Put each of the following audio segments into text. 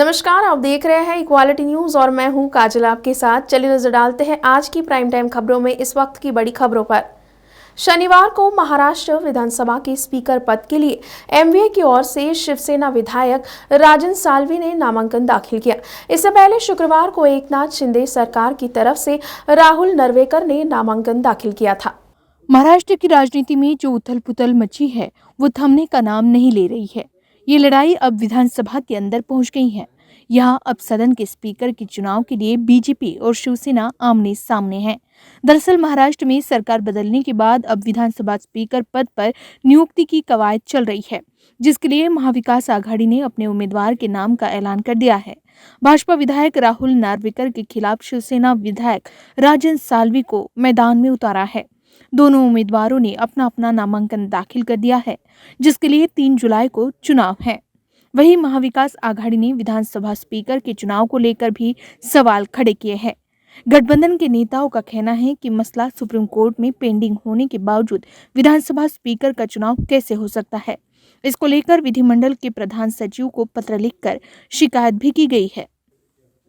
नमस्कार, आप देख रहे हैं इक्वालिटी न्यूज और मैं हूं काजल आपके साथ। चलिए नजर डालते हैं आज की प्राइम टाइम खबरों में इस वक्त की बड़ी खबरों पर। शनिवार को महाराष्ट्र विधानसभा के स्पीकर पद के लिए एमवीए की ओर से शिवसेना विधायक राजन साल्वी ने नामांकन दाखिल किया। इससे पहले शुक्रवार को एकनाथ शिंदे सरकार की तरफ से राहुल नर्वेकर ने नामांकन दाखिल किया था। महाराष्ट्र की राजनीति में जो उथल पुथल मची है वो थमने का नाम नहीं ले रही है। ये लड़ाई अब विधानसभा के अंदर पहुंच गई है। यहाँ अब सदन के स्पीकर के चुनाव के लिए बीजेपी और शिवसेना आमने सामने हैं। दरअसल महाराष्ट्र में सरकार बदलने के बाद अब विधानसभा स्पीकर पद पर नियुक्ति की कवायद चल रही है, जिसके लिए महाविकास आघाड़ी ने अपने उम्मीदवार के नाम का ऐलान कर दिया है। भाजपा विधायक राहुल नार्वेकर के खिलाफ शिवसेना विधायक राजन साल्वी को मैदान में उतारा है। दोनों उम्मीदवारों ने अपना अपना नामांकन दाखिल कर दिया है, जिसके लिए 3 जुलाई को चुनाव है। वहीं महाविकास आघाड़ी ने विधानसभा स्पीकर के चुनाव को लेकर भी सवाल खड़े किए हैं। गठबंधन के नेताओं का कहना है कि मसला सुप्रीम कोर्ट में पेंडिंग होने के बावजूद विधानसभा स्पीकर का चुनाव कैसे हो सकता है। इसको लेकर विधिमंडल के प्रधान सचिव को पत्र लिखकर शिकायत भी की गई है।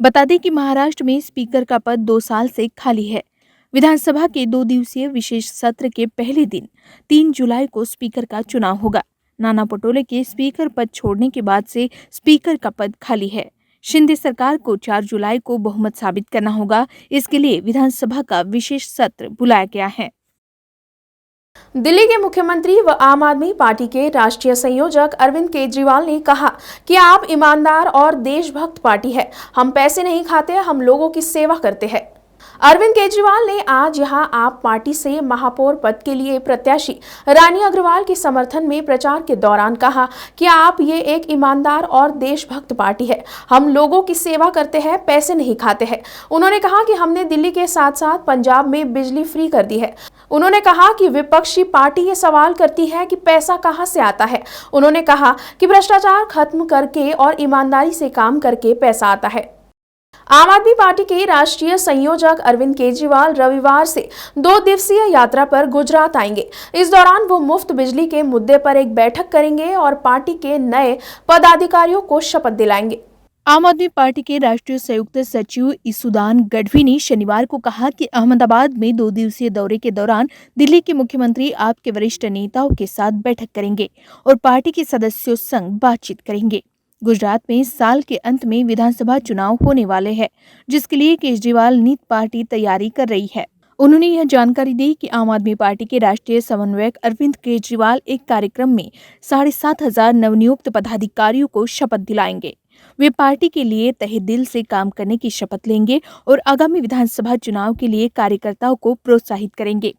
बता दें कि महाराष्ट्र में स्पीकर का पद 2 साल से खाली है। विधानसभा के 2 दिवसीय विशेष सत्र के पहले दिन 3 जुलाई को स्पीकर का चुनाव होगा। नाना पटोले के स्पीकर पद छोड़ने के बाद से स्पीकर का पद खाली है। शिंदे सरकार को 4 जुलाई को बहुमत साबित करना होगा। इसके लिए विधानसभा का विशेष सत्र बुलाया गया है। दिल्ली के मुख्यमंत्री व आम आदमी पार्टी के राष्ट्रीय संयोजक अरविंद केजरीवाल ने कहा कि आप ईमानदार और देशभक्त पार्टी है। हम पैसे नहीं खाते, हम लोगों की सेवा करते हैं। अरविंद केजरीवाल ने आज यहां आप पार्टी से महापौर पद के लिए प्रत्याशी रानी अग्रवाल के समर्थन में प्रचार के दौरान कहा कि आप ये एक ईमानदार और देशभक्त पार्टी है। हम लोगों की सेवा करते हैं, पैसे नहीं खाते हैं। उन्होंने कहा कि हमने दिल्ली के साथ साथ पंजाब में बिजली फ्री कर दी है। उन्होंने कहा कि विपक्षी पार्टी ये सवाल करती है कि पैसा कहां से आता है। उन्होंने कहा कि भ्रष्टाचार खत्म करके और ईमानदारी से काम करके पैसा आता है। आम आदमी पार्टी के राष्ट्रीय संयोजक अरविंद केजरीवाल रविवार से 2 दिवसीय यात्रा पर गुजरात आएंगे। इस दौरान वो मुफ्त बिजली के मुद्दे पर एक बैठक करेंगे और पार्टी के नए पदाधिकारियों को शपथ दिलाएंगे। आम आदमी पार्टी के राष्ट्रीय संयुक्त सचिव ईसुदान गढ़वी ने शनिवार को कहा कि अहमदाबाद में 2 दिवसीय दौरे के दौरान दिल्ली के मुख्यमंत्री आप के वरिष्ठ नेताओं के साथ बैठक करेंगे और पार्टी के सदस्यों संग बातचीत करेंगे। गुजरात में साल के अंत में विधानसभा चुनाव होने वाले हैं, जिसके लिए केजरीवाल नीत पार्टी तैयारी कर रही है। उन्होंने यह जानकारी दी कि आम आदमी पार्टी के राष्ट्रीय समन्वयक अरविंद केजरीवाल एक कार्यक्रम में 7,500 नवनियुक्त पदाधिकारियों को शपथ दिलाएंगे। वे पार्टी के लिए तहे दिल से काम करने की शपथ लेंगे और आगामी विधानसभा चुनाव के लिए कार्यकर्ताओं को प्रोत्साहित करेंगे।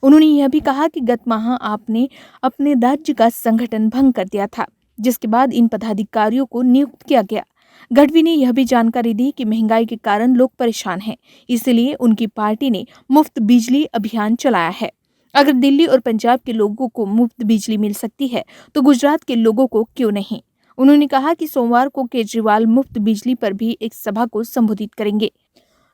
उन्होंने यह भी कहा कि गत माह आपने अपने राज्य का संगठन भंग कर दिया था, जिसके बाद इन पदाधिकारियों को नियुक्त किया गया। गढ़वी ने यह भी जानकारी दी कि महंगाई के कारण लोग परेशान हैं, इसलिए उनकी पार्टी ने मुफ्त बिजली अभियान चलाया है। अगर दिल्ली और पंजाब के लोगों को मुफ्त बिजली मिल सकती है तो गुजरात के लोगों को क्यों नहीं। उन्होंने कहा कि सोमवार को केजरीवाल मुफ्त बिजली पर भी एक सभा को संबोधित करेंगे।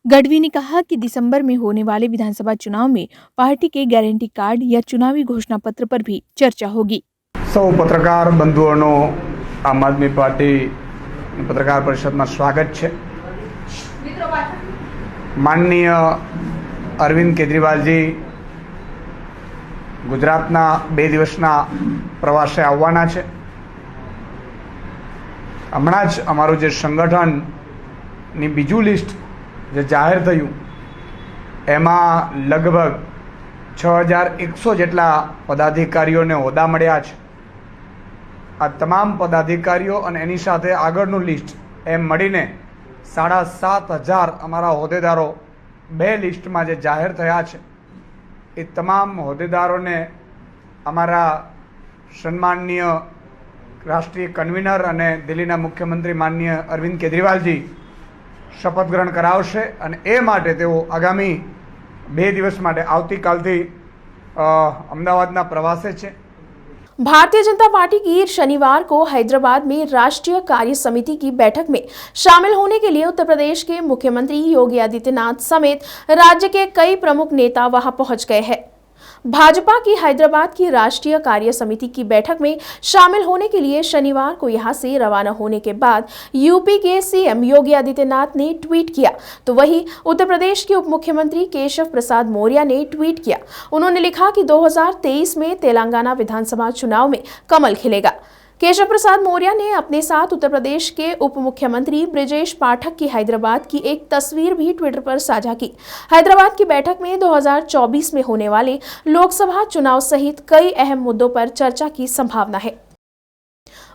गढ़वी ने कहा कि दिसंबर में होने वाले विधानसभा चुनाव में पार्टी के गारंटी कार्ड या चुनावी घोषणा पत्र पर भी चर्चा होगी। सौ पत्रकार बंधुओं आम आदमी पार्टी पत्रकार परिषद में स्वागत है। माननीय अरविंद केजरीवाल जी गुजरातना 2 दिवसना प्रवासे आववाना छे। हमणां ज अमारुं जे संगठन नी बीजू लिस्ट जे जाहिर थयुं एमां लगभग 6,100 जेटला पदाधिकारीओने होद्दा मळ्या छे। आ तमाम पदाधिकारीओ अने एनी साथे आगळनुं लिस्ट एम मळीने 7,500 अमारा होद्देदारो 2 लिस्टमां जे जाहिर थया छे ए तमाम होद्देदारोने अमारा सन्माननीय राष्ट्रीय कन्वीनर अने दिल्लीना मुख्यमंत्री माननीय अरविंद केजरीवालजी शपथ ग्रहण करावशे अने ए माटे तेओ आगामी 2 दिवस माटे आवतीकालथी अमदावादना प्रवासे छे। भारतीय जनता पार्टी की शनिवार को हैदराबाद में राष्ट्रीय कार्य समिति की बैठक में शामिल होने के लिए उत्तर प्रदेश के मुख्यमंत्री योगी आदित्यनाथ समेत राज्य के कई प्रमुख नेता वहां पहुंच गए हैं। भाजपा की हैदराबाद की राष्ट्रीय कार्य समिति की बैठक में शामिल होने के लिए शनिवार को यहां से रवाना होने के बाद यूपी के सीएम योगी आदित्यनाथ ने ट्वीट किया, तो वहीं उत्तर प्रदेश के उप मुख्यमंत्री केशव प्रसाद मौर्य ने ट्वीट किया। उन्होंने लिखा कि 2023 में तेलंगाना विधानसभा चुनाव में कमल खिलेगा। केशव प्रसाद मौर्य ने अपने साथ उत्तर प्रदेश के उप मुख्यमंत्री ब्रिजेश पाठक की हैदराबाद की एक तस्वीर भी ट्विटर पर साझा की। हैदराबाद की बैठक में 2024 में होने वाले लोकसभा चुनाव सहित कई अहम मुद्दों पर चर्चा की संभावना है।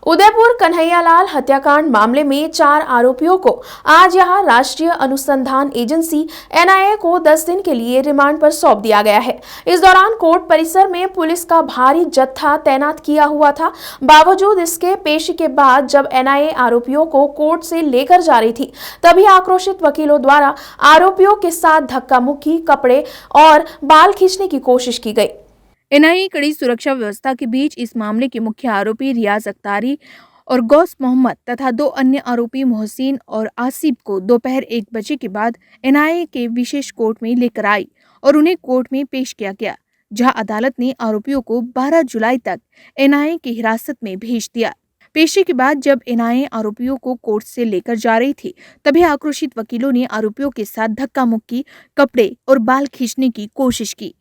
उदयपुर कन्हैयालाल हत्याकांड मामले में 4 आरोपियों को आज यहां राष्ट्रीय अनुसंधान एजेंसी एनआईए को 10 दिन के लिए रिमांड पर सौंप दिया गया है। इस दौरान कोर्ट परिसर में पुलिस का भारी जत्था तैनात किया हुआ था। बावजूद इसके पेशी के बाद जब एनआईए आरोपियों को कोर्ट से लेकर जा रही थी, तभी आक्रोशित वकीलों द्वारा आरोपियों के साथ धक्का मुक्की, कपड़े और बाल खींचने की कोशिश की गई। एनआईए कड़ी सुरक्षा व्यवस्था के बीच इस मामले के मुख्य आरोपी रियाज अख्तारी और गौस मोहम्मद तथा 2 अन्य आरोपी मोहसिन और आसिफ को दोपहर 1 बजे के बाद एनआईए के विशेष कोर्ट में लेकर आई और उन्हें कोर्ट में पेश किया गया, जहां अदालत ने आरोपियों को 12 जुलाई तक एनआईए की हिरासत में भेज दिया। पेशी के बाद जब एनआईए आरोपियों को कोर्ट से लेकर जा रही थी, तभी आक्रोशित वकीलों ने आरोपियों के साथ धक्का मुक्की, कपड़े और बाल खींचने की कोशिश की।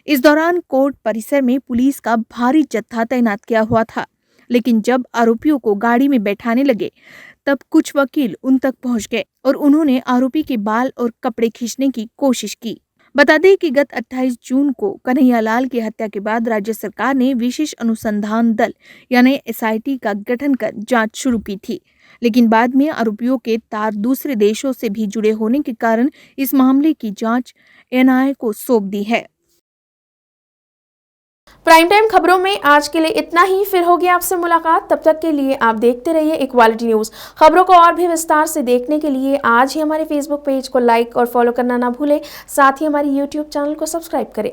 इस दौरान कोर्ट परिसर में पुलिस का भारी जत्था तैनात किया हुआ था, लेकिन जब आरोपियों को गाड़ी में बैठाने लगे, तब कुछ वकील उन तक पहुंच गए और उन्होंने आरोपी के बाल और कपड़े खींचने की कोशिश की। बता दें कि गत 28 जून को कन्हैयालाल की हत्या के बाद राज्य सरकार ने विशेष अनुसंधान दल यानी एसआईटी का गठन कर जांच शुरू की थी, लेकिन बाद में आरोपियों के तार दूसरे देशों से भी जुड़े होने के कारण इस मामले की जांच एनआईए को सौंप दी है। प्राइम टाइम खबरों में आज के लिए इतना ही। फिर होगी आपसे मुलाकात, तब तक के लिए आप देखते रहिए इक्वालिटी न्यूज। खबरों को और भी विस्तार से देखने के लिए आज ही हमारे फेसबुक पेज को लाइक और फॉलो करना ना भूलें। साथ ही हमारे यूट्यूब चैनल को सब्सक्राइब करें।